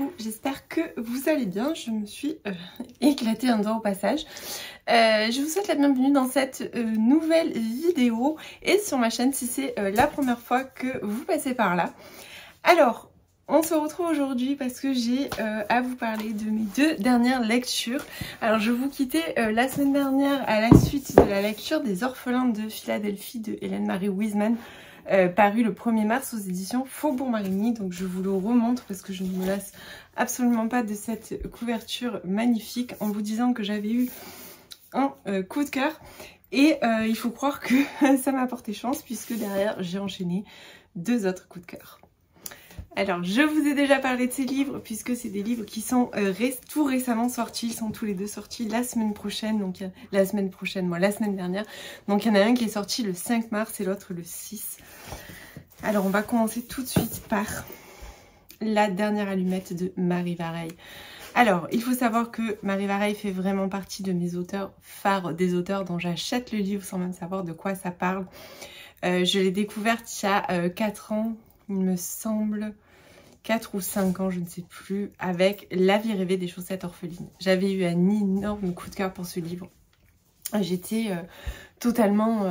coucou, j'espère que vous allez bien. Je me suis éclatée un doigt au passage. Je vous souhaite la bienvenue dans cette nouvelle vidéo et sur ma chaîne si c'est la première fois que vous passez par là. Alors, on se retrouve aujourd'hui parce que j'ai à vous parler de mes deux dernières lectures. Alors, je vous quittais la semaine dernière à la suite de la lecture des Orphelins de Philadelphie de Hélène Marie Wiseman. Paru le 1er mars aux éditions Faubourg-Marigny. Donc je vous le remontre parce que je ne me lasse absolument pas de cette couverture magnifique en vous disant que j'avais eu un coup de cœur. Et il faut croire que ça m'a porté chance puisque derrière j'ai enchaîné deux autres coups de cœur. Alors, je vous ai déjà parlé de ces livres puisque c'est des livres qui sont tout récemment sortis. Ils sont tous les deux sortis la semaine prochaine, donc la semaine dernière. Donc, il y en a un qui est sorti le 5 mars et l'autre le 6. Alors, on va commencer tout de suite par La dernière allumette de Marie Vareille. Alors, il faut savoir que Marie Vareille fait vraiment partie de mes auteurs phares, des auteurs dont j'achète le livre sans même savoir de quoi ça parle. Je l'ai découverte il y a 4 ans, il me semble, 4 ou 5 ans, je ne sais plus, avec La vie rêvée des chaussettes orphelines. J'avais eu un énorme coup de cœur pour ce livre. J'étais totalement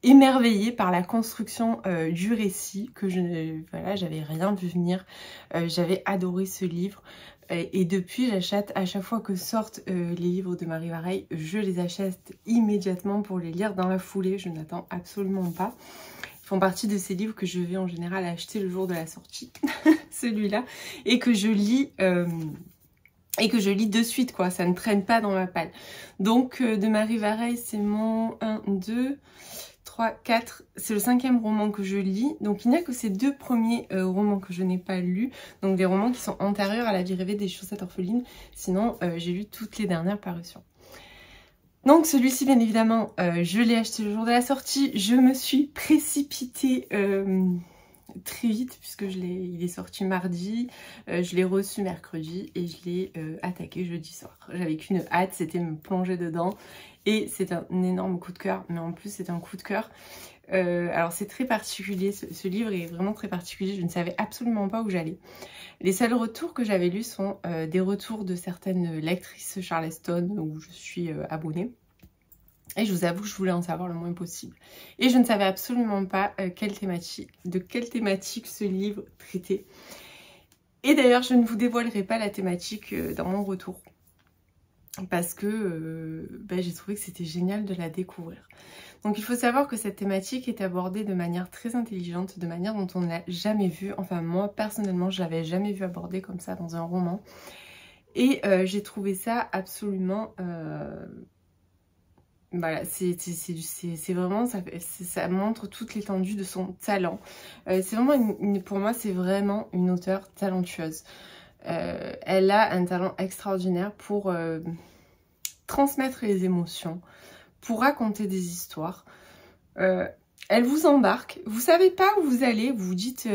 émerveillée par la construction du récit, que j'avais rien vu venir. J'avais adoré ce livre. Et depuis, j'achète à chaque fois que sortent les livres de Marie Vareille, je les achète immédiatement pour les lire dans la foulée. Je n'attends absolument pas. Font partie de ces livres que je vais en général acheter le jour de la sortie, celui-là, et que je lis de suite, quoi. Ça ne traîne pas dans ma palle. Donc, de Marie Vareille, c'est mon 1, 2, 3, 4, c'est le 5e roman que je lis. Donc, il n'y a que ces deux premiers romans que je n'ai pas lus. Donc, des romans qui sont antérieurs à La vie rêvée des chaussettes orphelines. Sinon, j'ai lu toutes les dernières parutions. Donc celui-ci, bien évidemment, je l'ai acheté le jour de la sortie. Je me suis précipitée très vite puisque il est sorti mardi. Je l'ai reçu mercredi et je l'ai attaqué jeudi soir. J'avais qu'une hâte, c'était me plonger dedans. Et c'est un énorme coup de cœur, mais en plus c'est un coup de cœur. Alors c'est très particulier, ce livre est vraiment très particulier, je ne savais absolument pas où j'allais. Les seuls retours que j'avais lus sont des retours de certaines lectrices Charleston où je suis abonnée. Et je vous avoue que je voulais en savoir le moins possible. Et je ne savais absolument pas de quelle thématique ce livre traitait. Et d'ailleurs je ne vous dévoilerai pas la thématique dans mon retour. Parce que j'ai trouvé que c'était génial de la découvrir. Donc il faut savoir que cette thématique est abordée de manière très intelligente, de manière dont on ne l'a jamais vue. Enfin moi personnellement je l'avais jamais vue abordée comme ça dans un roman. Et j'ai trouvé ça absolument... voilà, c'est vraiment, ça montre toute l'étendue de son talent. C'est vraiment, pour moi c'est vraiment une auteure talentueuse. Elle a un talent extraordinaire pour transmettre les émotions, pour raconter des histoires. Elle vous embarque, vous savez pas où vous allez, vous vous dites,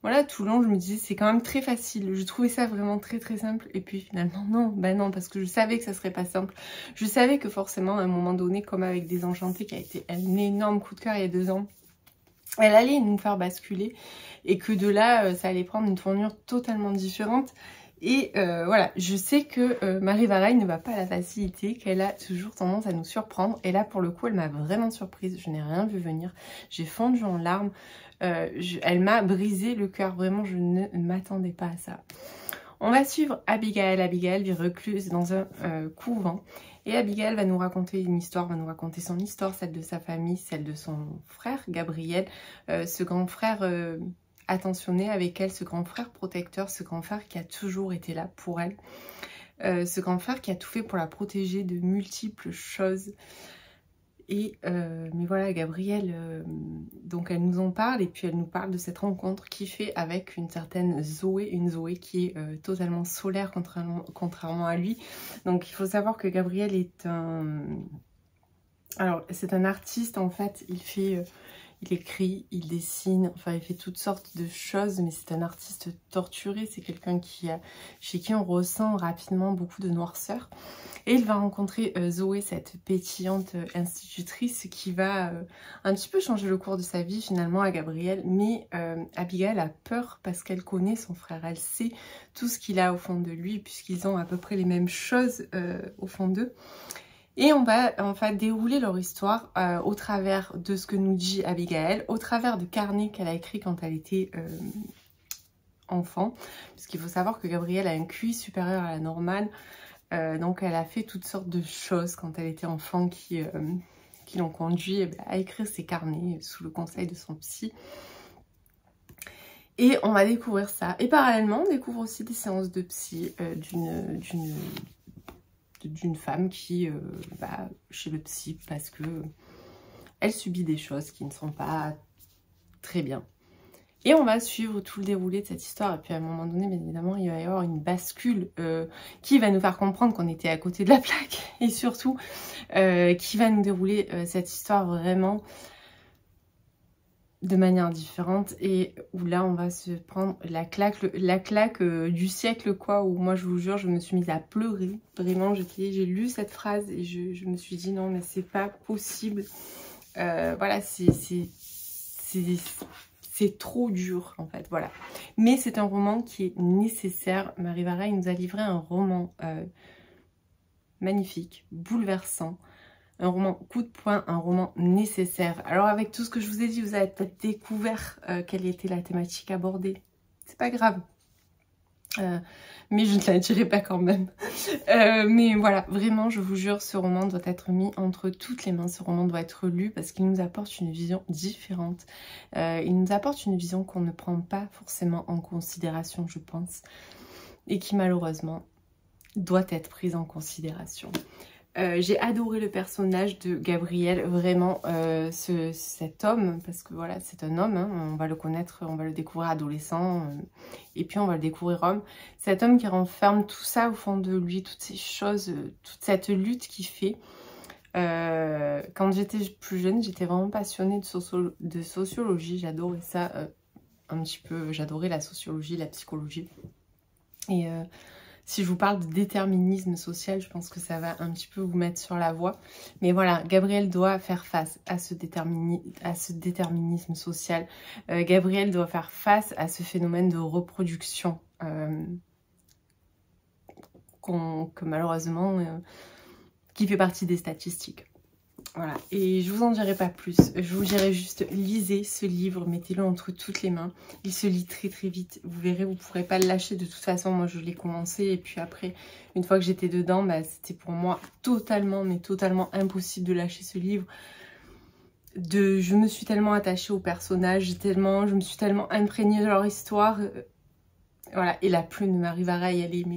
voilà, tout le long je me disais c'est quand même très facile, je trouvais ça vraiment très très simple, et puis finalement non, non, parce que je savais que ça serait pas simple, je savais que forcément à un moment donné, comme avec Désenchantée qui a été un énorme coup de cœur il y a 2 ans, elle allait nous faire basculer, et que de là ça allait prendre une tournure totalement différente. Et voilà, je sais que Marie Vareille ne va pas à la facilité, qu'elle a toujours tendance à nous surprendre. Et là, pour le coup, elle m'a vraiment surprise. Je n'ai rien vu venir. J'ai fondu en larmes. Elle m'a brisé le cœur. Vraiment, je ne m'attendais pas à ça. On va suivre Abigail. Abigail vit recluse dans un couvent. Et Abigail va nous raconter une histoire, va nous raconter son histoire, celle de sa famille, celle de son frère, Gabriel. Ce grand frère... attentionné avec elle, ce grand frère protecteur, ce grand frère qui a toujours été là pour elle, ce grand frère qui a tout fait pour la protéger de multiples choses. Et mais voilà, Gabrielle, donc elle nous en parle, et puis elle nous parle de cette rencontre qu'il fait avec une certaine Zoé, une Zoé qui est totalement solaire contrairement à lui. Donc il faut savoir que Gabriel est un... Alors c'est un artiste en fait, Il écrit, il dessine, enfin il fait toutes sortes de choses, mais c'est un artiste torturé, c'est quelqu'un chez qui on ressent rapidement beaucoup de noirceur. Et il va rencontrer Zoé, cette pétillante institutrice qui va un petit peu changer le cours de sa vie finalement à Gabriel. Mais Abigail a peur parce qu'elle connaît son frère, elle sait tout ce qu'il a au fond de lui puisqu'ils ont à peu près les mêmes choses au fond d'eux. Et on va dérouler leur histoire au travers de ce que nous dit Abigail, au travers de carnets qu'elle a écrits quand elle était enfant. Puisqu'il faut savoir que Gabrielle a un QI supérieur à la normale. Donc elle a fait toutes sortes de choses quand elle était enfant qui l'ont conduit à écrire ses carnets sous le conseil de son psy. Et on va découvrir ça. Et parallèlement, on découvre aussi des séances de psy d'une femme qui va chez le psy parce que elle subit des choses qui ne sont pas très bien. Et on va suivre tout le déroulé de cette histoire. Et puis à un moment donné, bien évidemment, il va y avoir une bascule qui va nous faire comprendre qu'on était à côté de la plaque. Et surtout, qui va nous dérouler cette histoire vraiment de manière différente. Et où là, on va se prendre la claque du siècle, quoi. Où moi, je vous jure, je me suis mise à pleurer. Vraiment, j'ai lu cette phrase et je me suis dit non, mais c'est pas possible. Voilà, c'est trop dur en fait, voilà. Mais c'est un roman qui est nécessaire. Marie Varey nous a livré un roman magnifique, bouleversant, un roman coup de poing, un roman nécessaire. Alors avec tout ce que je vous ai dit, vous avez peut-être découvert quelle était la thématique abordée. C'est pas grave. Mais je ne la dirai pas quand même. Mais voilà, vraiment, je vous jure, ce roman doit être mis entre toutes les mains. Ce roman doit être lu parce qu'il nous apporte une vision différente. Il nous apporte une vision qu'on ne prend pas forcément en considération, je pense. Et qui, malheureusement, doit être prise en considération. J'ai adoré le personnage de Gabriel, vraiment cet homme, parce que voilà, c'est un homme, hein, on va le connaître, on va le découvrir adolescent, et puis on va le découvrir homme. Cet homme qui renferme tout ça au fond de lui, toutes ces choses, toute cette lutte qu'il fait. Quand j'étais plus jeune, j'étais vraiment passionnée de sociologie, j'adorais ça un petit peu, j'adorais la sociologie, la psychologie. Et si je vous parle de déterminisme social, je pense que ça va un petit peu vous mettre sur la voie. Mais voilà, Gabriel doit faire face à ce déterminisme social. Gabriel doit faire face à ce phénomène de reproduction que malheureusement, qui fait partie des statistiques. Voilà, et je vous en dirai pas plus, je vous dirai juste, lisez ce livre, mettez-le entre toutes les mains, il se lit très très vite, vous verrez, vous pourrez pas le lâcher, de toute façon, moi je l'ai commencé, et puis après, une fois que j'étais dedans, bah, c'était pour moi totalement, mais totalement impossible de lâcher ce livre. Je me suis tellement attachée aux personnages, je me suis tellement imprégnée de leur histoire, voilà, et la plume de Marie Varey, elle est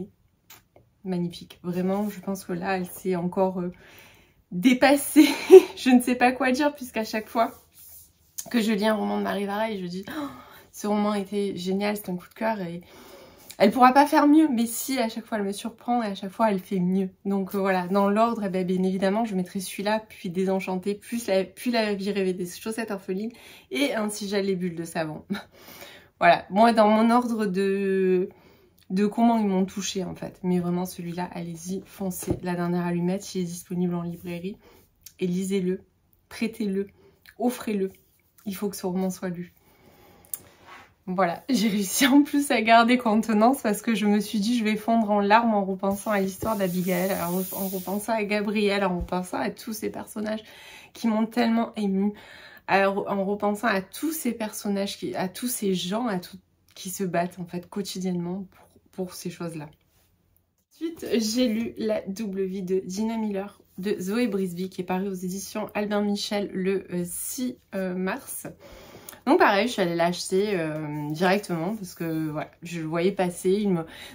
magnifique, vraiment, je pense que là, elle s'est encore... dépassée, je ne sais pas quoi dire puisqu'à chaque fois que je lis un roman de Marie Varey, je dis oh, ce roman était génial, c'est un coup de cœur et elle pourra pas faire mieux, mais si à chaque fois elle me surprend et à chaque fois elle fait mieux. Donc voilà, dans l'ordre, bien évidemment je mettrai celui-là, puis Désenchanté, puis la vie rêvée des chaussettes orphelines et ainsi j'ai les bulles de savon. Voilà, moi dans mon ordre de comment ils m'ont touché en fait. Mais vraiment celui-là, allez-y, foncez. La dernière allumette, il est disponible en librairie. Et lisez-le, prêtez-le, offrez-le. Il faut que ce roman soit lu. Voilà, j'ai réussi en plus à garder contenance parce que je me suis dit je vais fondre en larmes en repensant à l'histoire d'Abigail, en repensant à Gabriel, en repensant à tous ces personnages qui m'ont tellement émue, en repensant à tous ces personnages, à tous ces gens qui se battent en fait quotidiennement pour ces choses-là. Ensuite, j'ai lu La double vie de Dina Miller de Zoé Brisby qui est paru aux éditions Albin Michel le 6 mars. Donc pareil, je suis allée l'acheter directement parce que voilà, je le voyais passer.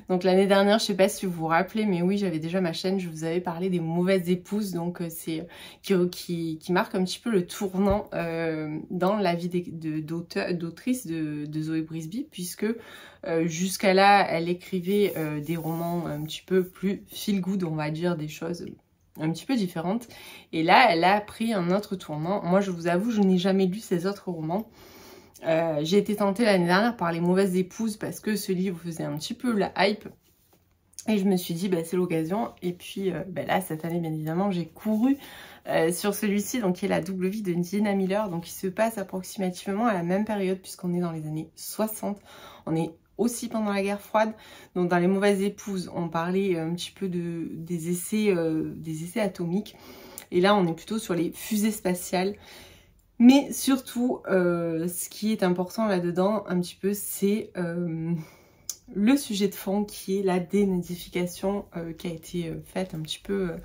Donc l'année dernière, je sais pas si vous vous rappelez, mais oui, j'avais déjà ma chaîne, je vous avais parlé des Mauvaises épouses, donc c'est qui marque un petit peu le tournant dans la vie d'autrice de Zoé Brisby, puisque jusqu'à là, elle écrivait des romans un petit peu plus feel good, on va dire, des choses un petit peu différente. Et là, elle a pris un autre tournant. Moi, je vous avoue, je n'ai jamais lu ses autres romans. J'ai été tentée l'année dernière par Les Mauvaises Épouses parce que ce livre faisait un petit peu la hype. Et je me suis dit, bah, c'est l'occasion. Et puis là, cette année, bien évidemment, j'ai couru sur celui-ci, donc qui est La Double Vie de Dina Miller. Donc, il se passe approximativement à la même période puisqu'on est dans les années 60. On est aussi pendant la guerre froide. Donc, dans Les Mauvaises Épouses, on parlait un petit peu des essais atomiques. Et là, on est plutôt sur les fusées spatiales. Mais surtout, ce qui est important là-dedans, un petit peu, c'est le sujet de fond qui est la dénazification qui a été faite un petit peu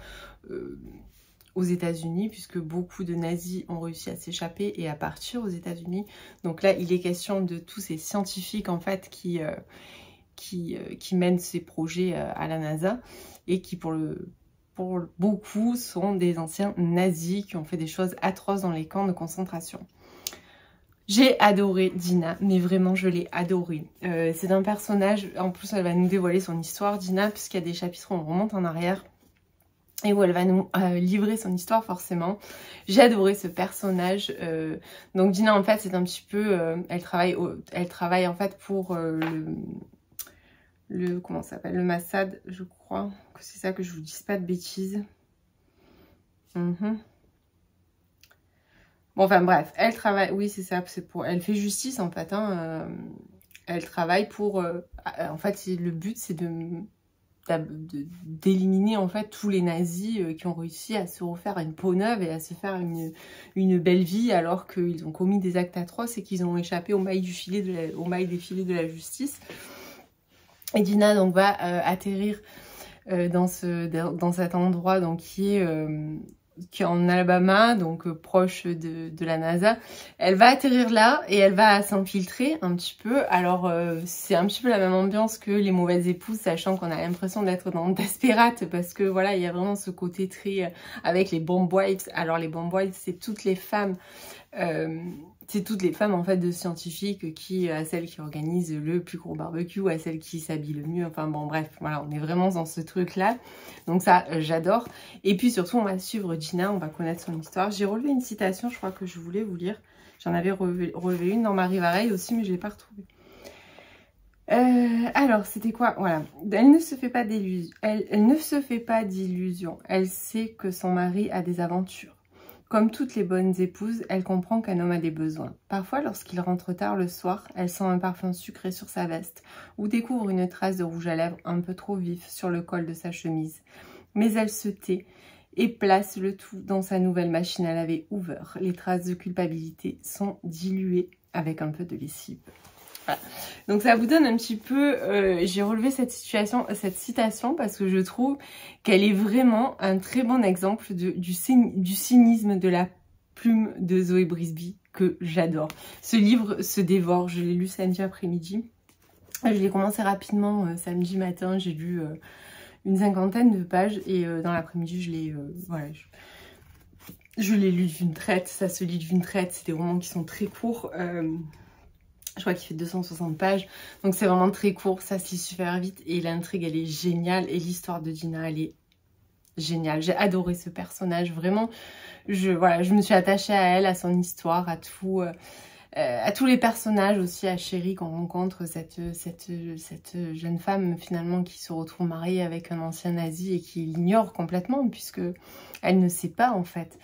aux États-Unis, puisque beaucoup de nazis ont réussi à s'échapper et à partir aux États-Unis. Donc là, il est question de tous ces scientifiques en fait qui mènent ces projets à la NASA et qui pour beaucoup sont des anciens nazis qui ont fait des choses atroces dans les camps de concentration. J'ai adoré Dina, mais vraiment je l'ai adorée. C'est un personnage, en plus elle va nous dévoiler son histoire, Dina, puisqu'il y a des chapitres où on remonte en arrière et où elle va nous livrer son histoire forcément. J'ai adoré ce personnage. Donc Dina en fait c'est un petit peu, elle travaille en fait pour comment ça s'appelle, le Mossad, je crois que c'est ça, que je vous dise pas de bêtises. Bon, enfin bref, elle travaille, oui c'est ça, elle fait justice en fait, hein, elle travaille pour, en fait le but c'est d'éliminer en fait tous les nazis qui ont réussi à se refaire une peau neuve et à se faire une belle vie alors qu'ils ont commis des actes atroces et qu'ils ont échappé aux mailles des filets de la justice. Et Dina donc va atterrir dans cet endroit donc qui est en Alabama, donc proche de la NASA. Elle va atterrir là et elle va s'infiltrer un petit peu. Alors c'est un petit peu la même ambiance que Les Mauvaises Épouses, sachant qu'on a l'impression d'être dans Desperate, parce que voilà, il y a vraiment ce côté très avec les bomb wives. Alors les bomb wives, c'est toutes les femmes en fait de scientifiques à celles qui organisent le plus gros barbecue, à celles qui s'habillent le mieux, enfin bon bref, voilà, on est vraiment dans ce truc là, donc ça j'adore. Et puis surtout on va suivre Dina, on va connaître son histoire. J'ai relevé une citation, je crois que je voulais vous lire, j'en avais relevé une dans Marie Vareille aussi mais je l'ai pas retrouvée. Alors c'était quoi, voilà, elle ne se fait pas d'illusions, elle sait que son mari a des aventures. Comme toutes les bonnes épouses, elle comprend qu'un homme a des besoins. Parfois, lorsqu'il rentre tard le soir, elle sent un parfum sucré sur sa veste ou découvre une trace de rouge à lèvres un peu trop vif sur le col de sa chemise. Mais elle se tait et place le tout dans sa nouvelle machine à laver Hoover. Les traces de culpabilité sont diluées avec un peu de lessive. Voilà. Donc ça vous donne un petit peu, j'ai relevé cette citation parce que je trouve qu'elle est vraiment un très bon exemple du cynisme de la plume de Zoé Brisby que j'adore. Ce livre se dévore, je l'ai lu samedi après-midi, je l'ai commencé rapidement samedi matin, j'ai lu une 50aine de pages et dans l'après-midi je l'ai voilà, je l'ai lu d'une traite, ça se lit d'une traite, c'est des romans qui sont très courts. Je crois qu'il fait 260 pages, donc c'est vraiment très court, ça se lit super vite et l'intrigue elle est géniale et l'histoire de Dina elle est géniale. J'ai adoré ce personnage, vraiment, je me suis attachée à elle, à son histoire, à tous les personnages aussi, à Chérie qu'on rencontre, cette jeune femme finalement qui se retrouve mariée avec un ancien nazi et qui l'ignore complètement puisque elle ne sait pas en fait.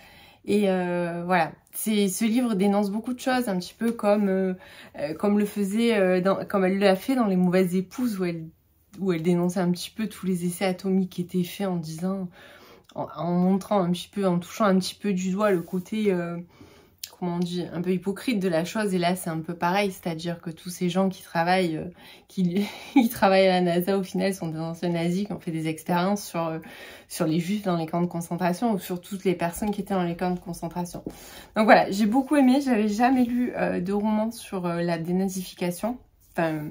Et voilà, ce livre dénonce beaucoup de choses, un petit peu comme elle l'a fait dans Les Mauvaises Épouses, où elle dénonçait un petit peu tous les essais atomiques qui étaient faits en disant, en montrant un petit peu, en touchant un petit peu du doigt le côté, comment on dit, un peu hypocrite de la chose. Et là c'est un peu pareil, c'est-à-dire que tous ces gens qui travaillent travaillent à la NASA au final sont des anciens nazis qui ont fait des expériences sur les juifs dans les camps de concentration ou sur toutes les personnes qui étaient dans les camps de concentration. Donc voilà, j'ai beaucoup aimé, j'avais jamais lu de roman sur la dénazification, enfin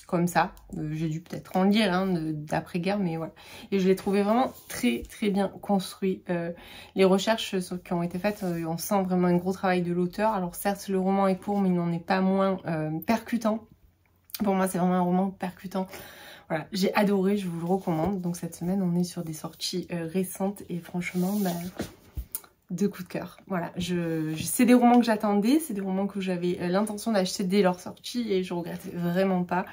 comme ça, j'ai dû peut-être en lire d'après-guerre, mais voilà. Et je l'ai trouvé vraiment très très bien construit. Les recherches qui ont été faites, on sent vraiment un gros travail de l'auteur. Alors certes le roman est court, mais il n'en est pas moins percutant. Pour moi c'est vraiment un roman percutant. Voilà, j'ai adoré, je vous le recommande. Donc cette semaine, on est sur des sorties récentes et franchement, bah, de coup de cœur. Voilà, c'est des romans que j'attendais, c'est des romans que j'avais l'intention d'acheter dès leur sortie et je regrette vraiment pas.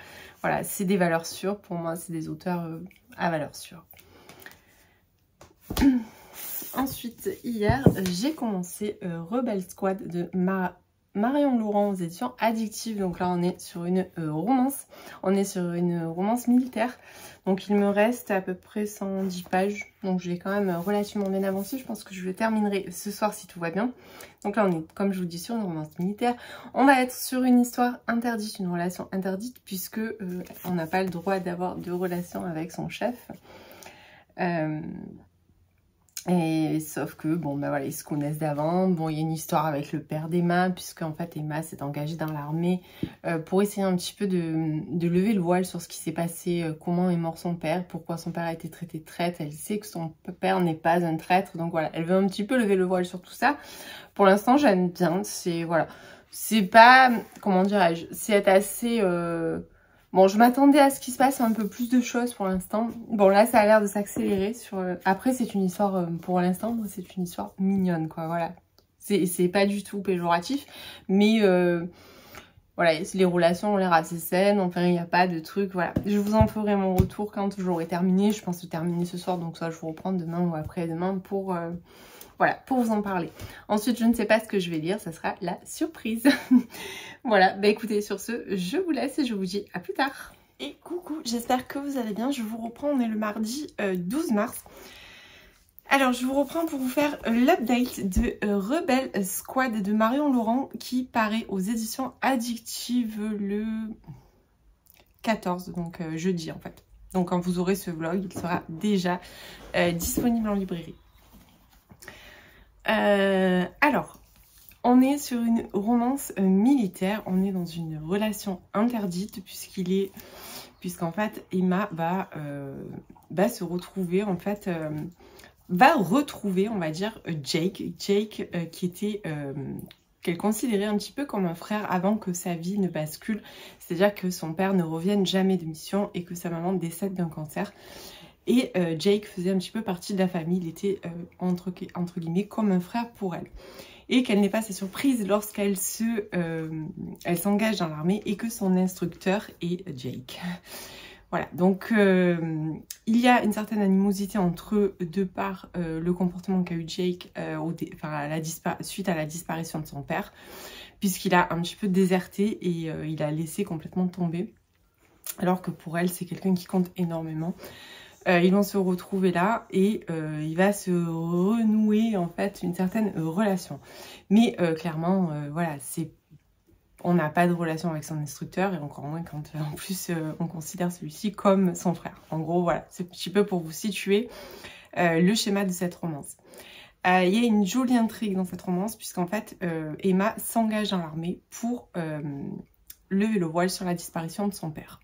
Voilà, c'est des valeurs sûres, pour moi c'est des auteurs à valeur sûre. Ensuite, hier, j'ai commencé Rebel Squad de Marion Laurent aux éditions Addictive. Donc là, on est sur une romance. On est sur une romance militaire. Donc il me reste à peu près 110 pages. Donc je l'ai quand même relativement bien avancé. Je pense que je le terminerai ce soir si tout va bien. Donc là, on est, comme je vous dis, sur une romance militaire. On va être sur une histoire interdite, une relation interdite, puisque on n'a pas le droit d'avoir de relation avec son chef. Et sauf que, bon, ben voilà, ils se connaissent d'avant. Bon, il y a une histoire avec le père d'Emma, puisque en fait, Emma s'est engagée dans l'armée pour essayer un petit peu de lever le voile sur ce qui s'est passé, comment est mort son père, pourquoi son père a été traité de traître. Elle sait que son père n'est pas un traître, donc voilà, elle veut un petit peu lever le voile sur tout ça. Pour l'instant, j'aime bien, c'est, voilà, c'est pas, comment dirais-je, c'est assez... Bon, je m'attendais à ce qu'il se passe un peu plus de choses pour l'instant. Bon, là, ça a l'air de s'accélérer. Après, c'est une histoire, pour l'instant, c'est une histoire mignonne, quoi, voilà. C'est pas du tout péjoratif, mais voilà, les relations ont l'air assez saines, enfin, il n'y a pas de truc, voilà. Je vous en ferai mon retour quand j'aurai terminé. Je pense le terminer ce soir, donc ça, je vous reprends demain ou après-demain pour... voilà, pour vous en parler. Ensuite, je ne sais pas ce que je vais lire, ça sera la surprise. Voilà, bah écoutez, sur ce, je vous laisse et je vous dis à plus tard. Et coucou, j'espère que vous allez bien. Je vous reprends, on est le mardi 12 mars. Alors, je vous reprends pour vous faire l'update de Rebel Squad de Marion Laurent qui paraît aux éditions Addictive le 14, donc jeudi en fait. Donc quand vous aurez ce vlog, il sera déjà disponible en librairie. Alors, on est sur une romance militaire, on est dans une relation interdite puisqu'en fait Emma va se retrouver, en fait, va retrouver, on va dire, Jake qui était, qu'elle considérait un petit peu comme un frère avant que sa vie ne bascule, c'est-à-dire que son père ne revienne jamais de mission et que sa maman décède d'un cancer. Et Jake faisait un petit peu partie de la famille, il était entre guillemets comme un frère pour elle. Et qu'elle n'ait pas sa surprise lorsqu'elle s'engage dans l'armée et que son instructeur est Jake. Voilà, donc il y a une certaine animosité entre eux de par le comportement qu'a eu Jake suite à la disparition de son père, puisqu'il a un petit peu déserté et il a laissé complètement tomber, alors que pour elle c'est quelqu'un qui compte énormément. Ils vont se retrouver là et il va se renouer en fait une certaine relation. Mais clairement, voilà, on n'a pas de relation avec son instructeur et encore moins quand en plus on considère celui-ci comme son frère. En gros, voilà, c'est un petit peu pour vous situer le schéma de cette romance. Il y a une jolie intrigue dans cette romance puisqu'en fait Emma s'engage dans l'armée pour lever le voile sur la disparition de son père.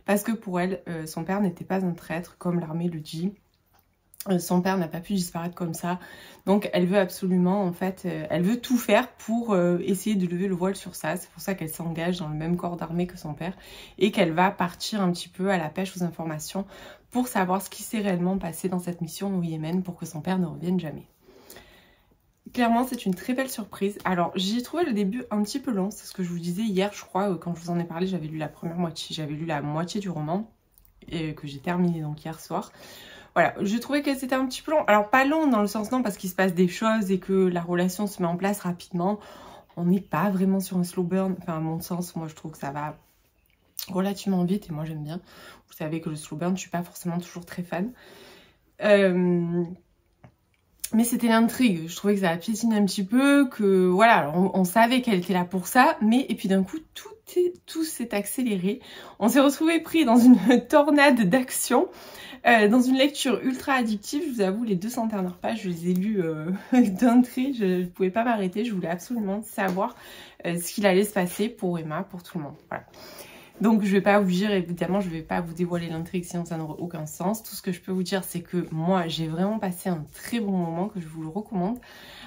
Parce que pour elle, son père n'était pas un traître, comme l'armée le dit. Son père n'a pas pu disparaître comme ça. Donc elle veut absolument, en fait, elle veut tout faire pour essayer de lever le voile sur ça. C'est pour ça qu'elle s'engage dans le même corps d'armée que son père. Et qu'elle va partir un petit peu à la pêche aux informations pour savoir ce qui s'est réellement passé dans cette mission au Yémen pour que son père ne revienne jamais. Clairement, c'est une très belle surprise. Alors, j'ai trouvé le début un petit peu long. C'est ce que je vous disais hier, je crois, quand je vous en ai parlé, j'avais lu la première moitié. J'avais lu la moitié du roman, et que j'ai terminé donc hier soir. Voilà, je trouvais que c'était un petit peu long. Alors, pas long dans le sens non, parce qu'il se passe des choses et que la relation se met en place rapidement. On n'est pas vraiment sur un slow burn. Enfin, à mon sens, moi, je trouve que ça va relativement vite et moi, j'aime bien. Vous savez que le slow burn, je suis pas forcément toujours très fan. Mais c'était l'intrigue, je trouvais que ça a piétiné un petit peu, que voilà, on savait qu'elle était là pour ça, mais et puis d'un coup tout s'est accéléré. On s'est retrouvé pris dans une tornade d'action, dans une lecture ultra addictive. Je vous avoue, les 200 dernières pages, je les ai lues d'un trait, je ne pouvais pas m'arrêter, je voulais absolument savoir ce qu'il allait se passer pour Emma, pour tout le monde, voilà. Donc je vais pas vous dire, évidemment, je vais pas vous dévoiler l'intrigue sinon ça n'aurait aucun sens. Tout ce que je peux vous dire, c'est que moi, j'ai vraiment passé un très bon moment, que je vous le recommande.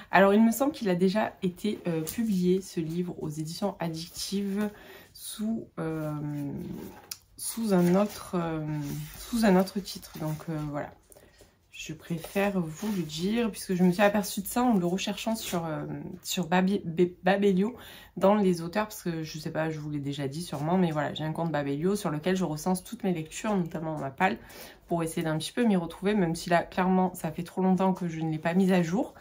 Alors il me semble qu'il a déjà été publié, ce livre, aux éditions Addictive, sous sous un autre titre. Donc voilà. Je préfère vous le dire, puisque je me suis aperçue de ça en le recherchant sur Babelio dans les auteurs, parce que je sais pas, je vous l'ai déjà dit sûrement, mais voilà, j'ai un compte Babelio sur lequel je recense toutes mes lectures, notamment ma palle, pour essayer d'un petit peu m'y retrouver, même si là, clairement, ça fait trop longtemps que je ne l'ai pas mise à jour.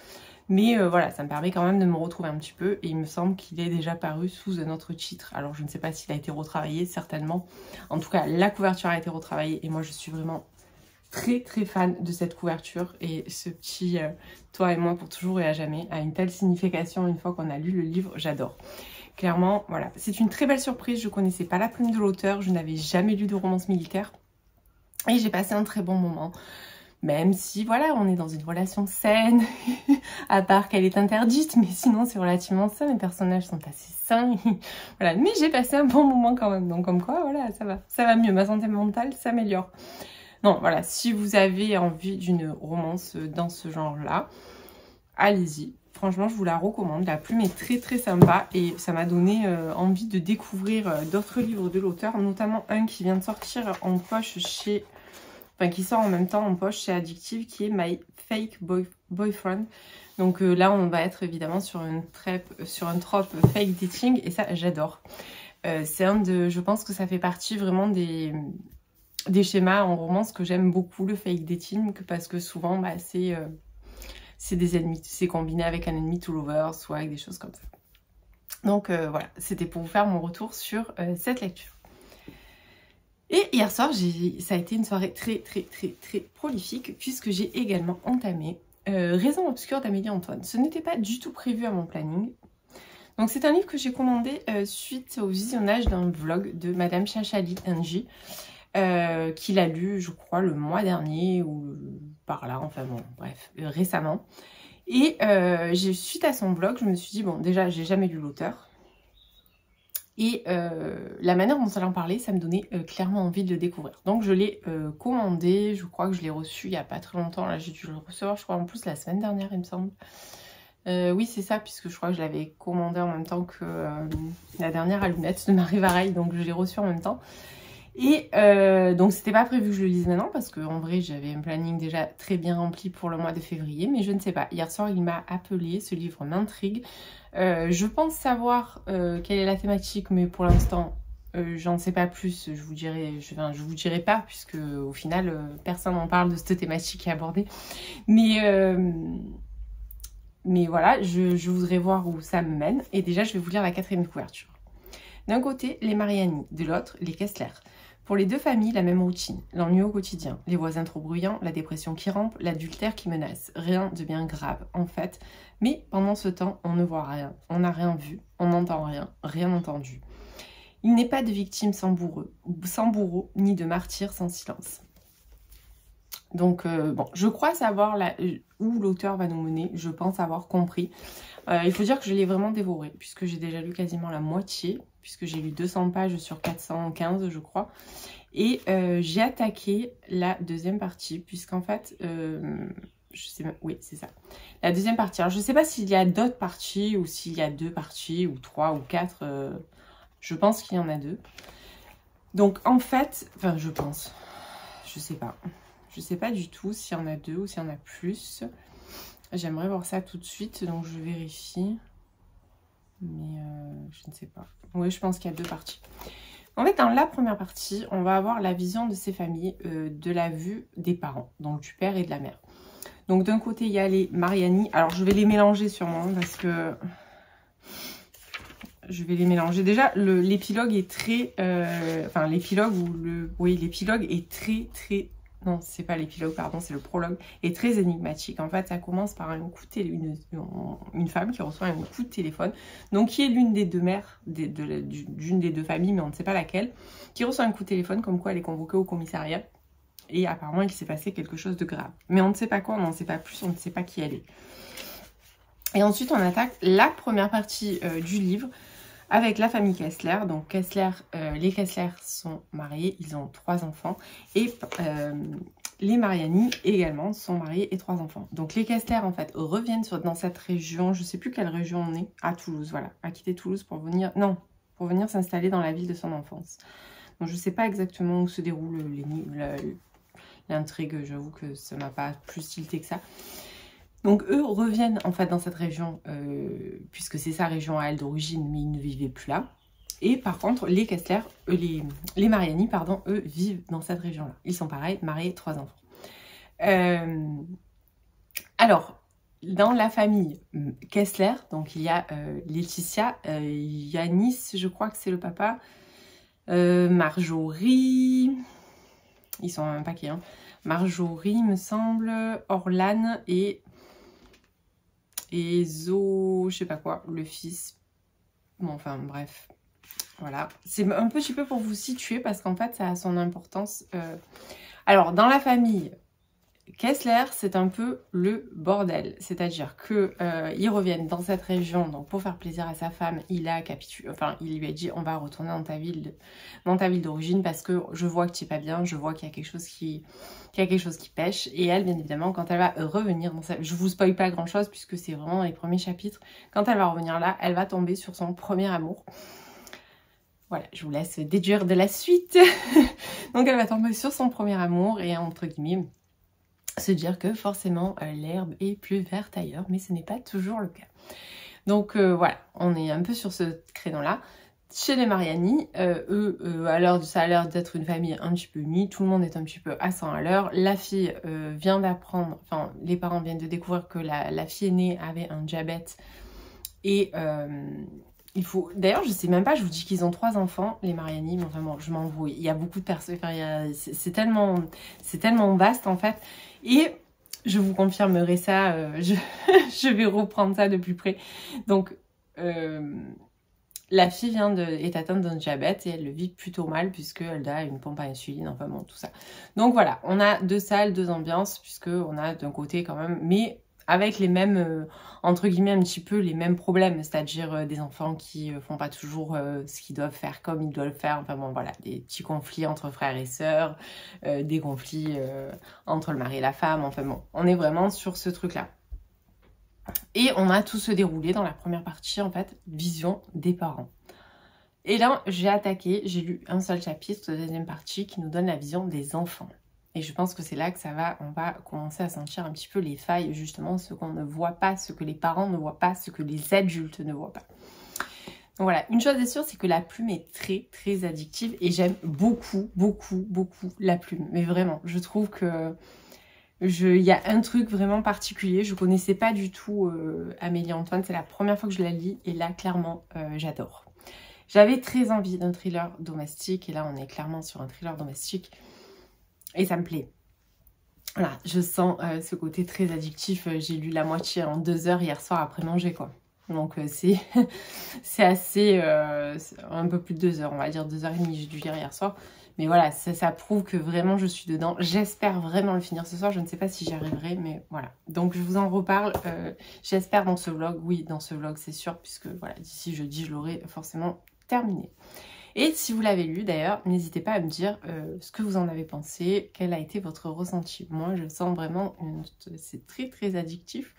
Mais voilà, ça me permet quand même de me retrouver un petit peu, et il me semble qu'il est déjà paru sous un autre titre. Alors je ne sais pas s'il a été retravaillé, certainement. En tout cas, la couverture a été retravaillée, et moi je suis vraiment très fan de cette couverture, et ce petit toi et moi pour toujours et à jamais a une telle signification une fois qu'on a lu le livre, j'adore. Clairement, voilà, c'est une très belle surprise, je connaissais pas la plume de l'auteur, je n'avais jamais lu de romance militaire et j'ai passé un très bon moment. Même si, voilà, on est dans une relation saine, à part qu'elle est interdite, mais sinon c'est relativement sain, les personnages sont assez sains, voilà, mais j'ai passé un bon moment quand même, donc comme quoi, voilà, ça va mieux, ma santé mentale s'améliore. Non, voilà, si vous avez envie d'une romance dans ce genre-là, allez-y. Franchement, je vous la recommande. La plume est très sympa et ça m'a donné envie de découvrir d'autres livres de l'auteur, notamment un qui vient de sortir en poche chez... Enfin, qui sort en même temps en poche chez Addictive, qui est My Fake Boyfriend. Donc là, on va être évidemment sur un trope fake dating et ça, j'adore. C'est je pense que ça fait partie vraiment des schémas en romance que j'aime beaucoup, le fake dating, parce que souvent bah, c'est des ennemis, c'est combiné avec un ennemi to lover, soit avec des choses comme ça. Donc voilà, c'était pour vous faire mon retour sur cette lecture. Et hier soir, ça a été une soirée très prolifique, puisque j'ai également entamé Raison obscure d'Amélie Antoine. Ce n'était pas du tout prévu à mon planning. Donc c'est un livre que j'ai commandé suite au visionnage d'un vlog de Madame Chachali Angie, qu'il a lu, je crois, le mois dernier ou par là, enfin bon, bref, récemment. Et suite à son vlog, je me suis dit, bon, déjà, j'ai jamais lu l'auteur. Et la manière dont elle en parlait, ça me donnait clairement envie de le découvrir. Donc je l'ai commandé, je crois que je l'ai reçu il n'y a pas très longtemps. Là, j'ai dû le recevoir, je crois, en plus la semaine dernière, il me semble. Oui, c'est ça, puisque je crois que je l'avais commandé en même temps que la dernière allumette de Marie Vareille, donc je l'ai reçu en même temps. Et donc c'était pas prévu que je le lise maintenant parce qu'en vrai j'avais un planning déjà très bien rempli pour le mois de février, mais je ne sais pas, hier soir il m'a appelé, ce livre m'intrigue. Je pense savoir quelle est la thématique, mais pour l'instant j'en sais pas plus, je vous dirai pas, puisque au final personne n'en parle de cette thématique qui est abordée. Mais voilà, je voudrais voir où ça me mène, et déjà je vais vous lire la 4e couverture. D'un côté, les Mariani, de l'autre, les Kessler. Pour les deux familles, la même routine, l'ennui au quotidien, les voisins trop bruyants, la dépression qui rampe, l'adultère qui menace. Rien de bien grave, en fait. Mais pendant ce temps, on ne voit rien, on n'a rien vu, on n'entend rien, rien entendu. Il n'est pas de victime sans bourreau, ni de martyr sans silence. Donc, bon, je crois savoir où l'auteur va nous mener, je pense avoir compris. Il faut dire que je l'ai vraiment dévoré, puisque j'ai déjà lu quasiment la moitié, puisque j'ai lu 200 pages sur 415, je crois. Et j'ai attaqué la 2e partie, puisqu'en fait, je sais même, oui, c'est ça. La 2e partie. Alors, je ne sais pas s'il y a d'autres parties, ou s'il y a 2 parties, ou 3, ou 4. Je pense qu'il y en a 2. Donc, en fait, enfin, je pense. Je sais pas. Je sais pas du tout s'il y en a 2 ou s'il y en a plus. J'aimerais voir ça tout de suite, donc je vérifie. Mais je ne sais pas. Oui, je pense qu'il y a 2 parties. En fait, dans la première partie, on va avoir la vision de ces familles de la vue des parents, donc du père et de la mère. Donc d'un côté, il y a les Mariani. Alors, je vais les mélanger sûrement parce que... Je vais les mélanger. Déjà, l'épilogue est très... Enfin, l'épilogue ou le... Oui, l'épilogue est très... Non, c'est pas l'épilogue, pardon, c'est le prologue. Est très énigmatique. En fait, ça commence par un coup de une femme qui reçoit un coup de téléphone. Donc, qui est l'une des 2 mères d'une des 2 familles, mais on ne sait pas laquelle. Qui reçoit un coup de téléphone comme quoi elle est convoquée au commissariat. Et apparemment, il s'est passé quelque chose de grave. Mais on ne sait pas quoi, on n'en sait pas plus, on ne sait pas qui elle est. Et ensuite, on attaque la première partie du livre avec la famille Kessler. Donc Kessler, les Kessler sont mariés, ils ont 3 enfants. Et les Mariani également sont mariés et 3 enfants. Donc les Kessler en fait reviennent dans cette région, je ne sais plus quelle région on est, à Toulouse, voilà. À quitter Toulouse pour venir, non, pour venir s'installer dans la ville de son enfance. Donc je ne sais pas exactement où se déroule l'intrigue, j'avoue que ça m'a pas plus tilté que ça. Donc eux reviennent en fait dans cette région, puisque c'est sa région à elle d'origine, mais ils ne vivaient plus là. Et par contre, les Kessler, les Mariani, pardon, eux vivent dans cette région-là. Ils sont pareils, mariés, 3 enfants. Alors, dans la famille Kessler, donc il y a Laetitia, Yanis, je crois que c'est le papa, Marjorie, ils sont un paquet, hein. Marjorie, me semble, Orlane et Zo, je sais pas quoi, le fils. Bon, enfin, bref. Voilà. C'est un petit peu pour vous situer parce qu'en fait, ça a son importance. Alors, dans la famille Kessler, c'est un peu le bordel. C'est-à-dire que ils reviennent dans cette région, donc pour faire plaisir à sa femme, il a capitulé, enfin, il lui a dit on va retourner dans ta ville d'origine parce que je vois que tu es pas bien, je vois qu'il y a quelque chose qui pêche. Et elle, bien évidemment, quand elle va revenir dans sa... Je vous spoil pas grand-chose puisque c'est vraiment les premiers chapitres. Quand elle va revenir là, elle va tomber sur son premier amour. Voilà, je vous laisse déduire de la suite. Donc elle va tomber sur son premier amour et entre guillemets se dire que forcément l'herbe est plus verte ailleurs, mais ce n'est pas toujours le cas. Donc voilà, on est un peu sur ce créneau-là. Chez les Mariani, ça a l'air d'être une famille un petit peu unie, tout le monde est un petit peu à 100 à l'heure. La fille vient d'apprendre, enfin les parents viennent de découvrir que la fille aînée avait un diabète et... il faut... D'ailleurs, je sais même pas, je vous dis qu'ils ont 3 enfants, les Mariani, mais enfin bon, je m'embrouille. Il y a beaucoup de personnes, enfin, c'est tellement vaste en fait. Et je vous confirmerai ça, je vais reprendre ça de plus près. Donc, la fille est atteinte d'un diabète et elle le vit plutôt mal puisqu'elle a une pompe à insuline, enfin bon, tout ça. Donc voilà, on a 2 salles, 2 ambiances, puisqu'on a d'un côté quand même, mais... avec les mêmes, entre guillemets, un petit peu les mêmes problèmes, c'est-à-dire des enfants qui font pas toujours ce qu'ils doivent faire comme ils doivent le faire, enfin bon voilà, des petits conflits entre frères et sœurs, des conflits entre le mari et la femme, enfin bon, on est vraiment sur ce truc-là. Et on a tout se déroulé dans la première partie, en fait, vision des parents. Et là, j'ai lu un seul chapitre de la deuxième partie qui nous donne la vision des enfants. Et je pense que c'est là que on va commencer à sentir un petit peu les failles, justement, ce qu'on ne voit pas, ce que les parents ne voient pas, ce que les adultes ne voient pas. Donc voilà, une chose est sûre, c'est que la plume est très, très addictive et j'aime beaucoup, beaucoup, beaucoup la plume. Mais vraiment, je trouve que il y a un truc vraiment particulier. Je connaissais pas du tout Amélie Antoine, c'est la première fois que je la lis et là, clairement, j'adore. J'avais très envie d'un thriller domestique et là, on est clairement sur un thriller domestique. Et ça me plaît. Voilà, je sens ce côté très addictif. J'ai lu la moitié en 2 heures hier soir après manger, quoi. Donc c'est assez... un peu plus de 2 heures, on va dire 2h30 j'ai dû lire hier soir. Mais voilà, ça prouve que vraiment je suis dedans. J'espère vraiment le finir ce soir. Je ne sais pas si j'y arriverai, mais voilà. Donc je vous en reparle. J'espère dans ce vlog. Oui, dans ce vlog, c'est sûr. Puisque voilà, d'ici jeudi, je l'aurai forcément terminé. Et si vous l'avez lu d'ailleurs, n'hésitez pas à me dire ce que vous en avez pensé, quel a été votre ressenti. Moi je sens vraiment, c'est très très addictif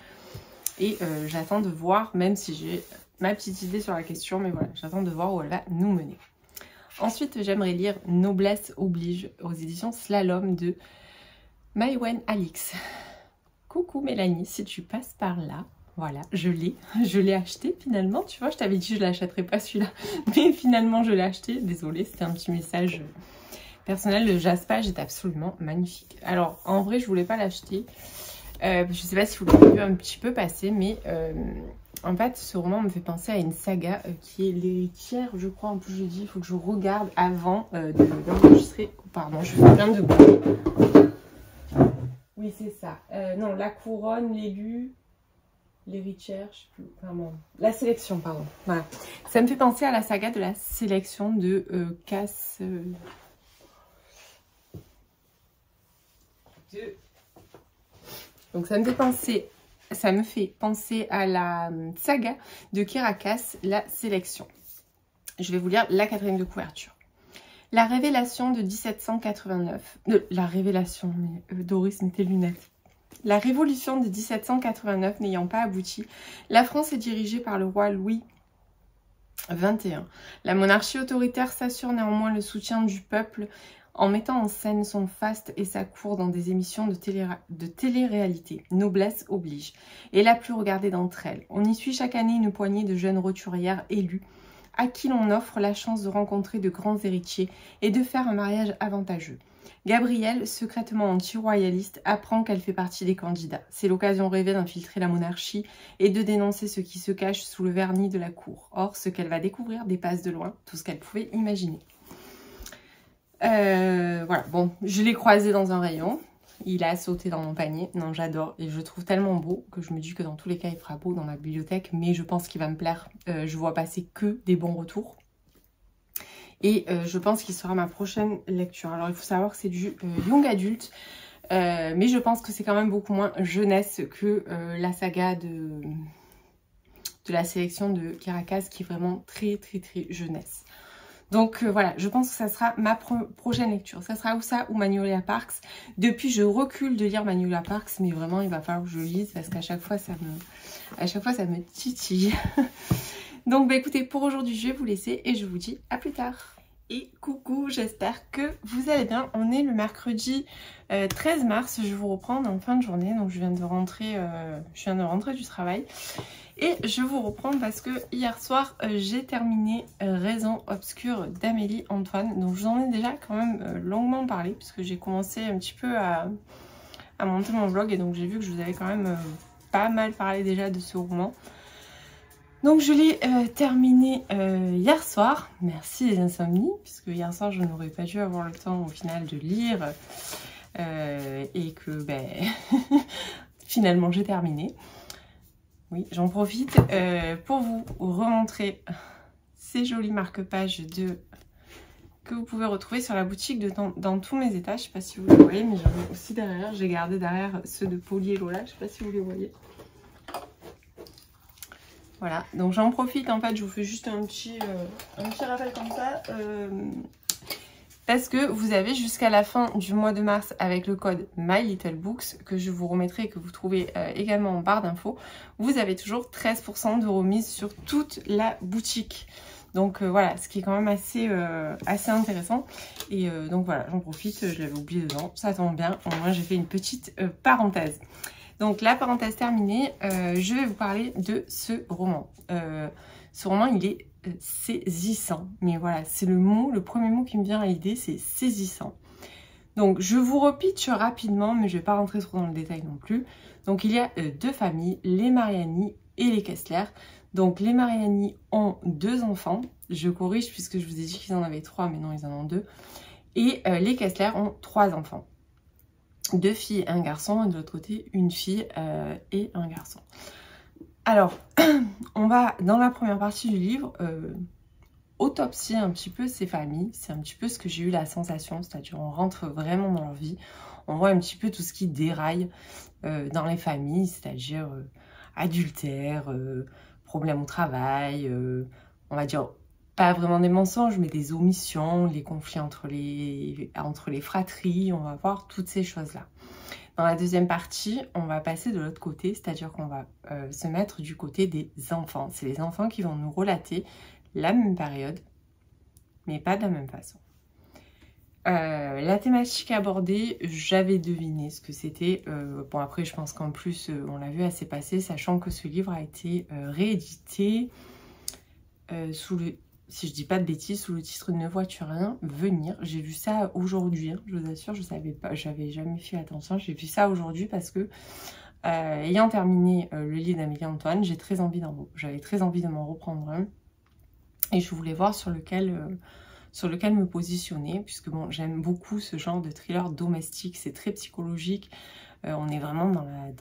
et j'attends de voir, même si j'ai ma petite idée sur la question, mais voilà, j'attends de voir où elle va nous mener. Ensuite j'aimerais lire Noblesse oblige aux éditions Slalom de Maïwen Alix. Coucou Mélanie, si tu passes par là. Voilà, je l'ai acheté finalement, tu vois, je t'avais dit que je l'achèterais pas celui-là, mais finalement je l'ai acheté, désolée, c'était un petit message personnel. Le jaspage est absolument magnifique. Alors, en vrai, je voulais pas l'acheter, je sais pas si vous l'avez vu un petit peu passer, mais en fait, ce roman me fait penser à une saga qui est l'héritière, je crois, en plus je dis, il faut que je regarde avant d'enregistrer, pardon, je fais plein de bruit. Oui, c'est ça, non, La Couronne, l'élu... L'héritière, je sais plus, pardon. La sélection, pardon. Voilà. Ça me fait penser à la saga de la sélection de Cass. Donc ça me fait penser à la saga de Kiera Cass, la sélection. Je vais vous lire la 4e de couverture. La révélation de 1789. La révélation, mais Doris met tes lunettes. La révolution de 1789 n'ayant pas abouti, la France est dirigée par le roi Louis 21. La monarchie autoritaire s'assure néanmoins le soutien du peuple en mettant en scène son faste et sa cour dans des émissions de télé-réalité. Noblesse oblige. Et la plus regardée d'entre elles. On y suit chaque année une poignée de jeunes roturières élues à qui l'on offre la chance de rencontrer de grands héritiers et de faire un mariage avantageux. Gabrielle, secrètement anti-royaliste, apprend qu'elle fait partie des candidats. C'est l'occasion rêvée d'infiltrer la monarchie et de dénoncer ce qui se cache sous le vernis de la cour. Or, ce qu'elle va découvrir dépasse de loin tout ce qu'elle pouvait imaginer. Voilà, bon, je l'ai croisé dans un rayon. Il a sauté dans mon panier. Non, j'adore. Et je le trouve tellement beau que je me dis que dans tous les cas, il fera beau dans ma bibliothèque. Mais je pense qu'il va me plaire. Je vois passer que des bons retours. Et je pense qu'il sera ma prochaine lecture. Alors, il faut savoir que c'est du young adulte. Mais je pense que c'est quand même beaucoup moins jeunesse que la saga de la sélection de Caracas, qui est vraiment très, très, très jeunesse. Donc voilà, je pense que ça sera ma prochaine lecture. Ça sera ou ça ou Magnolia Parks. Depuis, je recule de lire Magnolia Parks, mais vraiment, il va falloir que je lise parce qu'à chaque fois, ça me titille. Donc, bah, écoutez, pour aujourd'hui, je vais vous laisser et je vous dis à plus tard. Et coucou, j'espère que vous allez bien. On est le mercredi 13 mars. Je vous reprends en fin de journée. Donc, je viens de rentrer du travail. Et je vous reprends parce que hier soir, j'ai terminé Raison obscure d'Amélie Antoine. Donc, je vous en ai déjà quand même longuement parlé puisque j'ai commencé un petit peu à monter mon vlog. Et donc, j'ai vu que je vous avais quand même pas mal parlé déjà de ce roman. Donc, je l'ai terminé hier soir. Merci les insomnies, puisque hier soir, je n'aurais pas dû avoir le temps au final de lire. Et que, ben, finalement, j'ai terminé. Oui, j'en profite pour vous remontrer ces jolis marque-pages que vous pouvez retrouver sur la boutique dans tous mes états. Je ne sais pas si vous les voyez, mais j'en ai aussi derrière. J'ai gardé derrière ceux de Polly et Lola. Je ne sais pas si vous les voyez. Voilà, donc j'en profite. En fait, je vous fais juste un petit rappel comme ça. Parce que vous avez jusqu'à la fin du mois de mars avec le code MyLittleBooks que je vous remettrai et que vous trouvez également en barre d'infos. Vous avez toujours 13% de remise sur toute la boutique. Donc voilà, ce qui est quand même assez intéressant. Et donc voilà, j'en profite, je l'avais oublié dedans. Ça tombe bien, au moins j'ai fait une petite parenthèse. Donc la parenthèse terminée, je vais vous parler de ce roman. Ce roman, il est saisissant. Mais voilà, c'est le premier mot qui me vient à l'idée, c'est saisissant. Donc je vous repitche rapidement, mais je ne vais pas rentrer trop dans le détail non plus. Donc il y a deux familles, les Mariani et les Kessler. Donc les Mariani ont 2 enfants. Je corrige puisque je vous ai dit qu'ils en avaient 3, mais non, ils en ont 2. Et les Kessler ont 3 enfants. 2 filles et un garçon, et de l'autre côté, une fille et un garçon. Alors, on va, dans la première partie du livre, autopsier un petit peu ces familles. C'est un petit peu ce que j'ai eu la sensation, c'est-à-dire on rentre vraiment dans leur vie. On voit un petit peu tout ce qui déraille dans les familles, c'est-à-dire adultère, problèmes au travail, on va dire pas vraiment des mensonges, mais des omissions, les conflits entre les fratries, on va voir toutes ces choses-là. Dans la deuxième partie, on va passer de l'autre côté, c'est-à-dire qu'on va se mettre du côté des enfants. C'est les enfants qui vont nous relater la même période, mais pas de la même façon. La thématique abordée, j'avais deviné ce que c'était. Bon, après, je pense qu'en plus, on l'a vu assez passer, sachant que ce livre a été réédité sous le... Si je dis pas de bêtises, sous le titre Ne vois-tu rien venir. J'ai vu ça aujourd'hui, hein, je vous assure, je savais pas, j'avais jamais fait attention. J'ai vu ça aujourd'hui parce que, ayant terminé le livre d'Amélie Antoine, j'avais très envie de m'en reprendre un. Et je voulais voir sur lequel me positionner, puisque bon, j'aime beaucoup ce genre de thriller domestique, c'est très psychologique. On est vraiment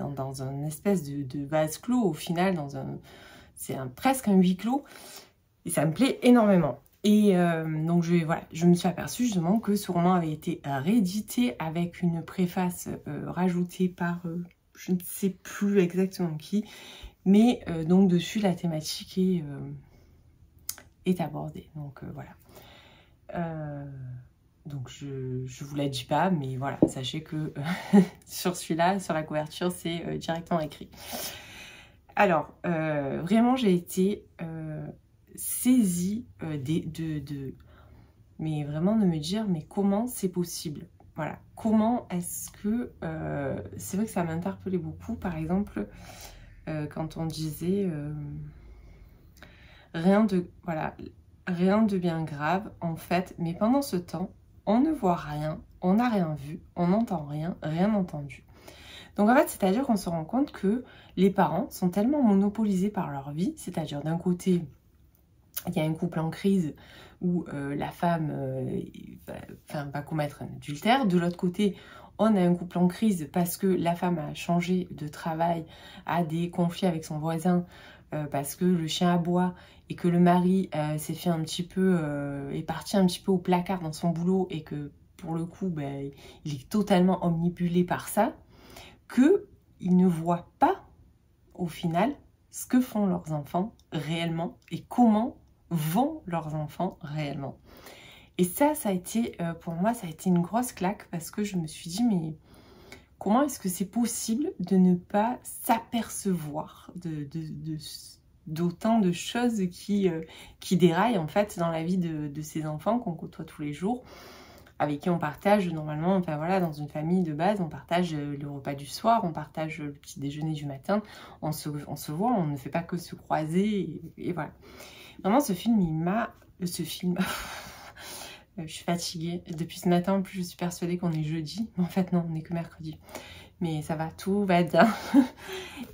dans un espèce de vase clos au final, c'est presque un huis clos. Et ça me plaît énormément. Et donc je me suis aperçue justement que ce roman avait été réédité avec une préface rajoutée par je ne sais plus exactement qui. Mais donc dessus la thématique est abordée. Donc voilà. Donc je vous la dis pas, mais voilà, sachez que sur celui-là, sur la couverture, c'est directement écrit. Alors, vraiment j'ai été... saisie mais vraiment de me dire, mais comment c'est possible? Voilà, comment est-ce que... c'est vrai que ça m'interpellait beaucoup, par exemple, quand on disait rien de bien grave, en fait, mais pendant ce temps, on ne voit rien, on n'a rien vu, on n'entend rien, rien entendu. Donc en fait, c'est-à-dire qu'on se rend compte que les parents sont tellement monopolisés par leur vie, c'est-à-dire d'un côté, il y a un couple en crise où la femme va commettre un adultère. De l'autre côté, on a un couple en crise parce que la femme a changé de travail, a des conflits avec son voisin, parce que le chien aboie et que le mari s'est fait un petit peu, est parti un petit peu au placard dans son boulot et que pour le coup, ben, il est totalement omnibulé par ça, qu'ils ne voient pas au final ce que font leurs enfants réellement et comment vont leurs enfants réellement. Et ça a été, pour moi, ça a été une grosse claque parce que je me suis dit, mais comment est-ce que c'est possible de ne pas s'apercevoir d'autant de choses qui déraillent en fait dans la vie de ces enfants qu'on côtoie tous les jours, avec qui on partage normalement, enfin voilà, dans une famille de base, on partage le repas du soir, on partage le petit déjeuner du matin, on se voit, on ne fait pas que se croiser, et voilà. Vraiment, ce film, je suis fatiguée. Depuis ce matin, en plus, je suis persuadée qu'on est jeudi. Mais en fait, non, on n'est que mercredi. Mais ça va, tout va bien.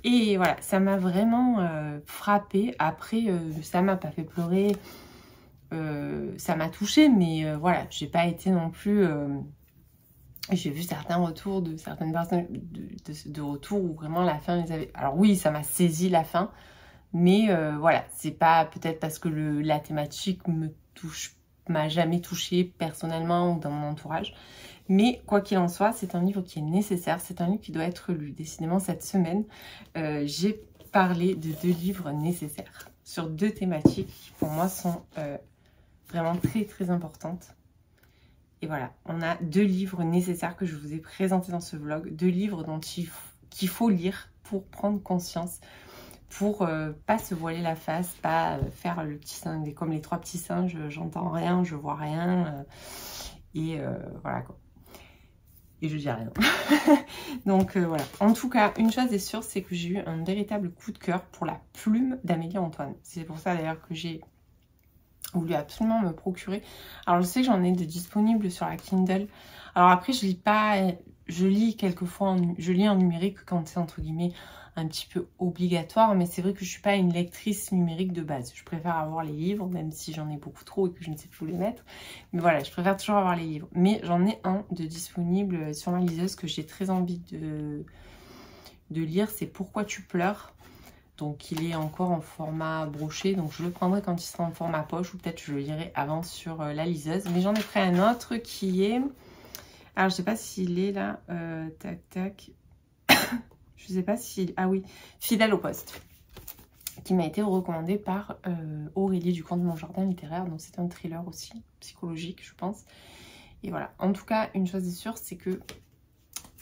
Et voilà, ça m'a vraiment frappée. Après, ça m'a pas fait pleurer. Ça m'a touchée, mais voilà, j'ai pas été non plus... j'ai vu certains retours de certaines personnes de retour où vraiment la fin les avait... Alors oui, ça m'a saisi la fin. Mais voilà, c'est pas peut-être parce que la thématique m'a jamais touchée personnellement ou dans mon entourage. Mais quoi qu'il en soit, c'est un livre qui est nécessaire, c'est un livre qui doit être lu. Décidément, cette semaine, j'ai parlé de 2 livres nécessaires sur 2 thématiques qui pour moi sont vraiment très très importantes. Et voilà, on a 2 livres nécessaires que je vous ai présentés dans ce vlog, 2 livres qu'il faut lire pour prendre conscience, pour pas se voiler la face, pas faire le petit singe, comme les 3 petits singes, j'entends rien, je vois rien, et voilà quoi. Et je dis rien. Donc voilà. En tout cas, une chose est sûre, c'est que j'ai eu un véritable coup de cœur pour la plume d'Amélie Antoine. C'est pour ça d'ailleurs que j'ai voulu absolument me procurer. Alors je sais que j'en ai de disponibles sur la Kindle. Alors après, je lis pas, je lis quelquefois, je lis en numérique quand c'est entre guillemets un petit peu obligatoire, mais c'est vrai que je suis pas une lectrice numérique de base. Je préfère avoir les livres, même si j'en ai beaucoup trop et que je ne sais plus où les mettre. Mais voilà, je préfère toujours avoir les livres. Mais j'en ai un de disponible sur ma liseuse que j'ai très envie de lire, c'est Pourquoi tu pleures. Donc il est encore en format broché, donc je le prendrai quand il sera en format poche, ou peut-être je le lirai avant sur la liseuse. Mais j'en ai pris un autre qui est... Alors je sais pas s'il est là, tac tac... Je sais pas si... Ah oui, Fidèle au poste, qui m'a été recommandé par Aurélie du Coin de mon Jardin littéraire. Donc c'est un thriller aussi, psychologique je pense. Et voilà, en tout cas, une chose est sûre, c'est que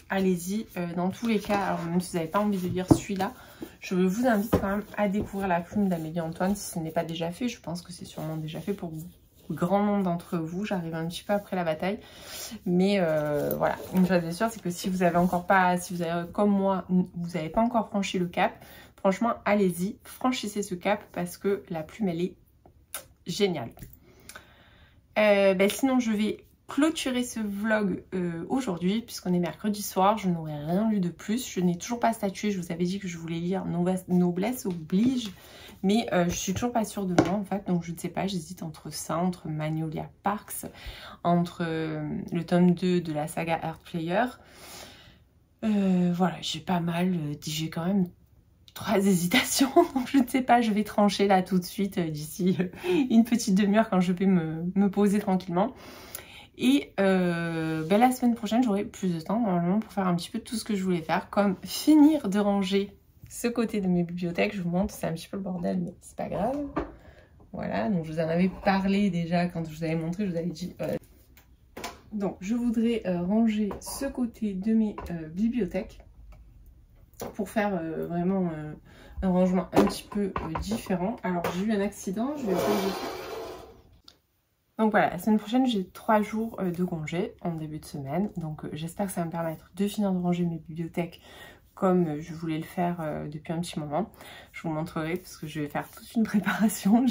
allez-y, dans tous les cas, alors même si vous n'avez pas envie de lire celui-là, je vous invite quand même à découvrir La plume d'Amélie Antoine si ce n'est pas déjà fait. Je pense que c'est sûrement déjà fait pour vous. Grand nombre d'entre vous, j'arrive un petit peu après la bataille, mais voilà, une chose est sûre, c'est que si vous avez encore pas, si vous avez comme moi, vous n'avez pas encore franchi le cap, franchement allez-y, franchissez ce cap parce que La plume elle est géniale. Sinon je vais clôturer ce vlog aujourd'hui puisqu'on est mercredi soir, je n'aurai rien lu de plus, je n'ai toujours pas statué, je vous avais dit que je voulais lire Noblesse oblige. Mais je suis toujours pas sûre de moi en fait, donc je ne sais pas, j'hésite entre ça, entre Magnolia Parks, entre le tome 2 de la saga Heartplayer. Voilà, j'ai pas mal, j'ai quand même 3 hésitations, donc je ne sais pas, je vais trancher là tout de suite d'ici une petite demi-heure quand je vais me poser tranquillement. Et la semaine prochaine, j'aurai plus de temps normalement pour faire un petit peu tout ce que je voulais faire, comme finir de ranger ce côté de mes bibliothèques. Je vous montre, c'est un petit peu le bordel, mais c'est pas grave. Voilà, donc je vous en avais parlé déjà quand je vous avais montré, je vous avais dit... Donc je voudrais ranger ce côté de mes bibliothèques. pour faire vraiment un rangement un petit peu différent. Alors j'ai eu un accident, je vais essayer. Donc voilà, la semaine prochaine j'ai 3 jours de congé en début de semaine, donc j'espère que ça va me permettre de finir de ranger mes bibliothèques comme je voulais le faire depuis un petit moment. Je vous montrerai parce que je vais faire toute une préparation,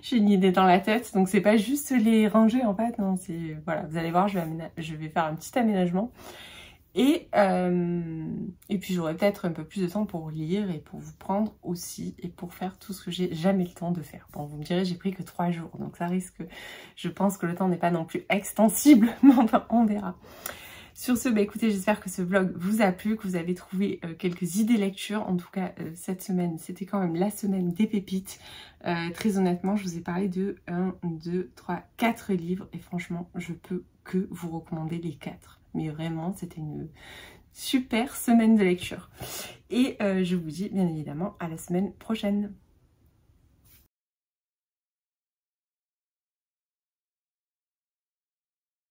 j'ai une idée dans la tête, donc c'est pas juste les ranger en fait, non, c'est voilà, vous allez voir, je vais faire un petit aménagement. Et puis j'aurai peut-être un peu plus de temps pour lire et pour vous prendre aussi et pour faire tout ce que j'ai jamais le temps de faire. Bon, vous me direz, j'ai pris que 3 jours, donc ça risque, je pense que le temps n'est pas non plus extensible, mais enfin on verra. Sur ce, bah écoutez, j'espère que ce vlog vous a plu, que vous avez trouvé quelques idées lecture. En tout cas, cette semaine, c'était quand même la semaine des pépites. Très honnêtement, je vous ai parlé de 1, 2, 3, 4 livres et franchement, je peux que vous recommander les 4. Mais vraiment, c'était une super semaine de lecture. Et je vous dis bien évidemment à la semaine prochaine.